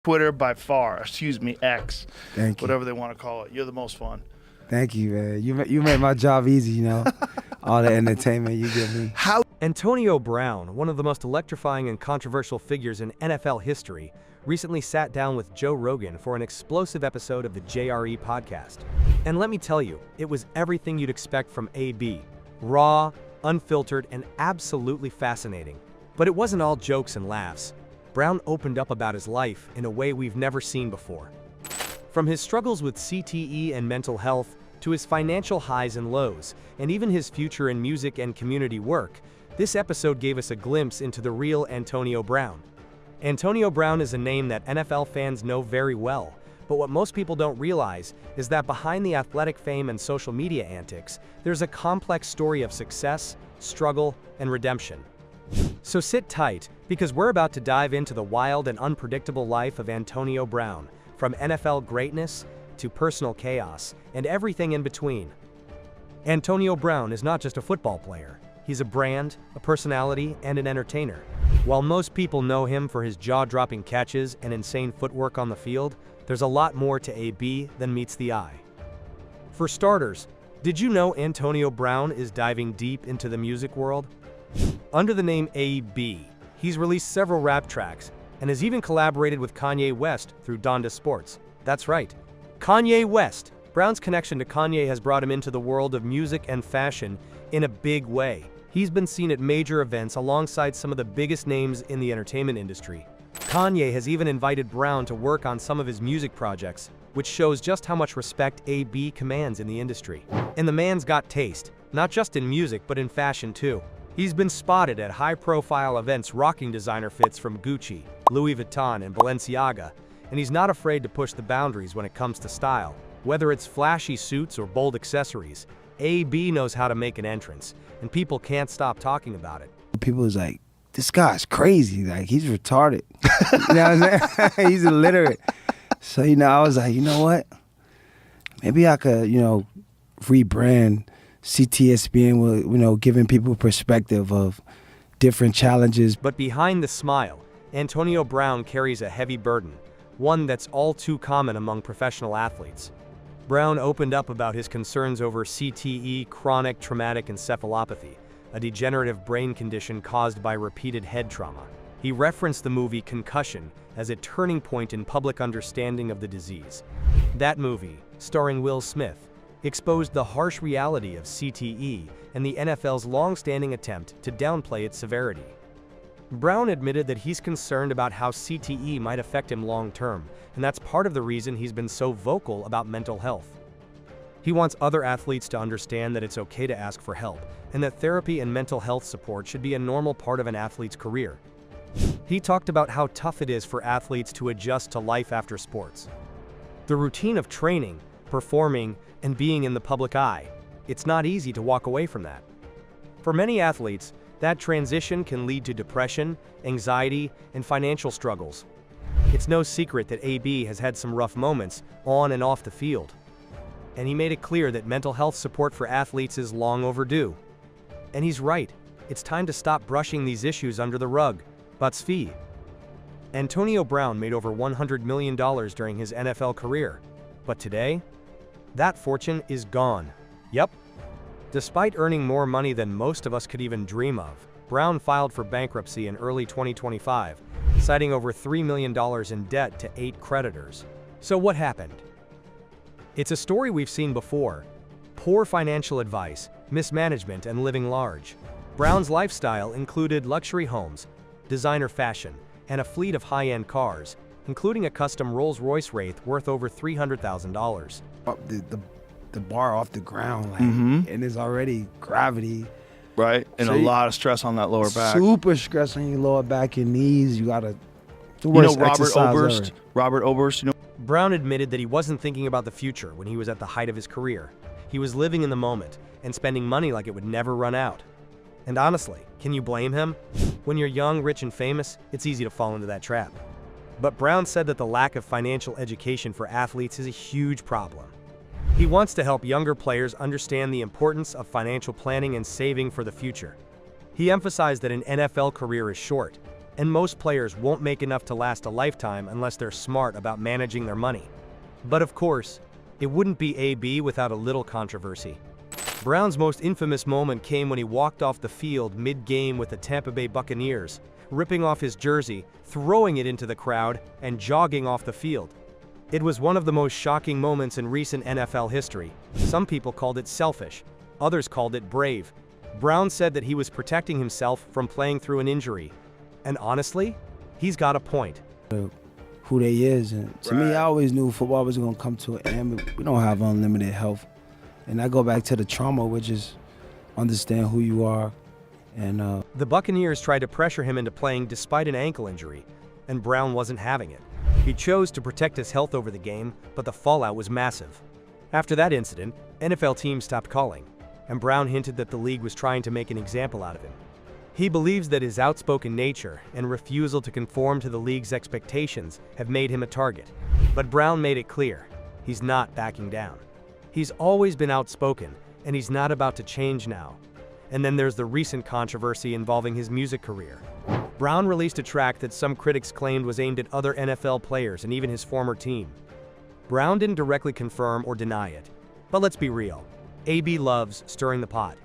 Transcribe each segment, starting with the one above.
Twitter by far. Excuse me, X. Thank you. Whatever they want to call it. You're the most fun. Thank you, man. You made my job easy, you know. All the entertainment you give me. How? Antonio Brown, one of the most electrifying and controversial figures in NFL history, recently sat down with Joe Rogan for an explosive episode of the JRE podcast. And let me tell you, it was everything you'd expect from AB. Raw, unfiltered, and absolutely fascinating. But it wasn't all jokes and laughs. Brown opened up about his life in a way we've never seen before. From his struggles with CTE and mental health, to his financial highs and lows, and even his future in music and community work, this episode gave us a glimpse into the real Antonio Brown. Antonio Brown is a name that NFL fans know very well, but what most people don't realize is that behind the athletic fame and social media antics, there's a complex story of success, struggle, and redemption. So sit tight, because we're about to dive into the wild and unpredictable life of Antonio Brown, from NFL greatness to personal chaos and everything in between. Antonio Brown is not just a football player. He's a brand, a personality, and an entertainer. While most people know him for his jaw-dropping catches and insane footwork on the field, there's a lot more to AB than meets the eye. For starters, did you know Antonio Brown is diving deep into the music world? Under the name AB, he's released several rap tracks and has even collaborated with Kanye West through Donda Sports. That's right, Kanye West. Brown's connection to Kanye has brought him into the world of music and fashion in a big way. He's been seen at major events alongside some of the biggest names in the entertainment industry. Kanye has even invited Brown to work on some of his music projects, which shows just how much respect AB commands in the industry. And the man's got taste, not just in music but in fashion too. He's been spotted at high-profile events rocking designer fits from Gucci, Louis Vuitton, and Balenciaga, and he's not afraid to push the boundaries when it comes to style. Whether it's flashy suits or bold accessories, AB knows how to make an entrance, and people can't stop talking about it. People is like, this guy's crazy, like he's retarded. You know what I'm saying? He's illiterate. So, I was like, you know what? Maybe I could, rebrand CTSBN with, giving people perspective of different challenges. But behind the smile, Antonio Brown carries a heavy burden, one that's all too common among professional athletes. Brown opened up about his concerns over CTE, chronic traumatic encephalopathy, a degenerative brain condition caused by repeated head trauma. He referenced the movie Concussion as a turning point in public understanding of the disease. That movie, starring Will Smith, exposed the harsh reality of CTE and the NFL's long-standing attempt to downplay its severity. Brown admitted that he's concerned about how CTE might affect him long-term, and that's part of the reason he's been so vocal about mental health. He wants other athletes to understand that it's okay to ask for help, and that therapy and mental health support should be a normal part of an athlete's career. He talked about how tough it is for athletes to adjust to life after sports. The routine of training, performing, and being in the public eye, it's not easy to walk away from that. For many athletes, that transition can lead to depression, anxiety, and financial struggles. It's no secret that AB has had some rough moments on and off the field. And he made it clear that mental health support for athletes is long overdue. And he's right, it's time to stop brushing these issues under the rug. Butts fee. Antonio Brown made over $100 million during his NFL career. But today, that fortune is gone. Yep. Despite earning more money than most of us could even dream of, Brown filed for bankruptcy in early 2025, citing over $3 million in debt to 8 creditors. So what happened? It's a story we've seen before. Poor financial advice, mismanagement, and living large. Brown's lifestyle included luxury homes, designer fashion, and a fleet of high-end cars, including a custom Rolls-Royce Wraith worth over $300,000. The bar off the ground, and there's already gravity. Right, and So a lot of stress on that lower back. Super stress on your lower back, your knees. You gotta. The worst Robert Oberst, Brown admitted that he wasn't thinking about the future when he was at the height of his career. He was living in the moment and spending money like it would never run out. And honestly, can you blame him? When you're young, rich, and famous, it's easy to fall into that trap. But Brown said that the lack of financial education for athletes is a huge problem. He wants to help younger players understand the importance of financial planning and saving for the future. He emphasized that an NFL career is short, and most players won't make enough to last a lifetime unless they're smart about managing their money. But of course, it wouldn't be AB without a little controversy. Brown's most infamous moment came when he walked off the field mid-game with the Tampa Bay Buccaneers, ripping off his jersey, throwing it into the crowd, and jogging off the field. It was one of the most shocking moments in recent NFL history. Some people called it selfish, others called it brave. Brown said that he was protecting himself from playing through an injury. And honestly, he's got a point. Who they is, and to me, I always knew football was gonna come to an end. We don't have unlimited health. And I go back to the trauma, which is understand who you are. And the Buccaneers tried to pressure him into playing despite an ankle injury, and Brown wasn't having it. He chose to protect his health over the game, but the fallout was massive. After that incident, NFL teams stopped calling, and Brown hinted that the league was trying to make an example out of him. He believes that his outspoken nature and refusal to conform to the league's expectations have made him a target. But Brown made it clear, he's not backing down. He's always been outspoken, and he's not about to change now. And then there's the recent controversy involving his music career. Brown released a track that some critics claimed was aimed at other NFL players and even his former team. Brown didn't directly confirm or deny it. But let's be real, AB loves stirring the pot.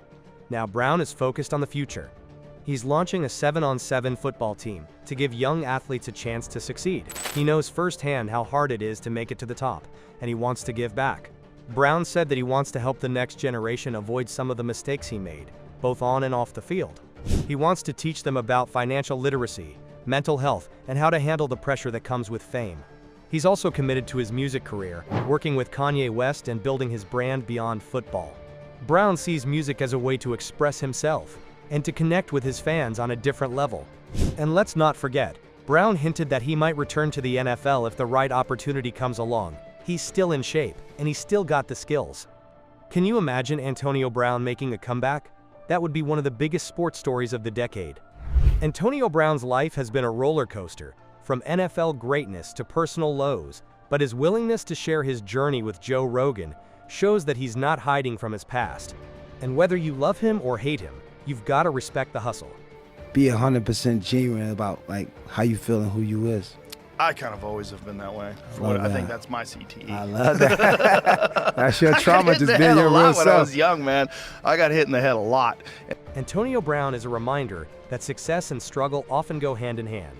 Now Brown is focused on the future. He's launching a 7-on-7 football team to give young athletes a chance to succeed. He knows firsthand how hard it is to make it to the top, and he wants to give back. Brown said that he wants to help the next generation avoid some of the mistakes he made, both on and off the field. He wants to teach them about financial literacy, mental health, and how to handle the pressure that comes with fame. He's also committed to his music career, working with Kanye West and building his brand beyond football. Brown sees music as a way to express himself and to connect with his fans on a different level. And let's not forget, Brown hinted that he might return to the NFL if the right opportunity comes along. He's still in shape, and he's still got the skills. Can you imagine Antonio Brown making a comeback? That would be one of the biggest sports stories of the decade. Antonio Brown's life has been a roller coaster, from NFL greatness to personal lows, but his willingness to share his journey with Joe Rogan shows that he's not hiding from his past. And whether you love him or hate him, you've got to respect the hustle. be 100% genuine about like how you feel and who you is. I kind of always have been that way. Love I think that. that's my CTE. I love that. That's your trauma, I got hit in just the being head your a lot real when I self. was young, man. I got hit in the head a lot. Antonio Brown is a reminder that success and struggle often go hand in hand.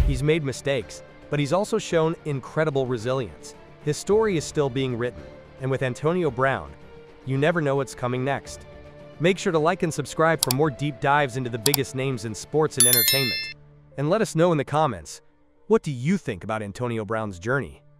He's made mistakes, but he's also shown incredible resilience. His story is still being written, and with Antonio Brown, you never know what's coming next. Make sure to like and subscribe for more deep dives into the biggest names in sports and entertainment. And let us know in the comments, what do you think about Antonio Brown's journey?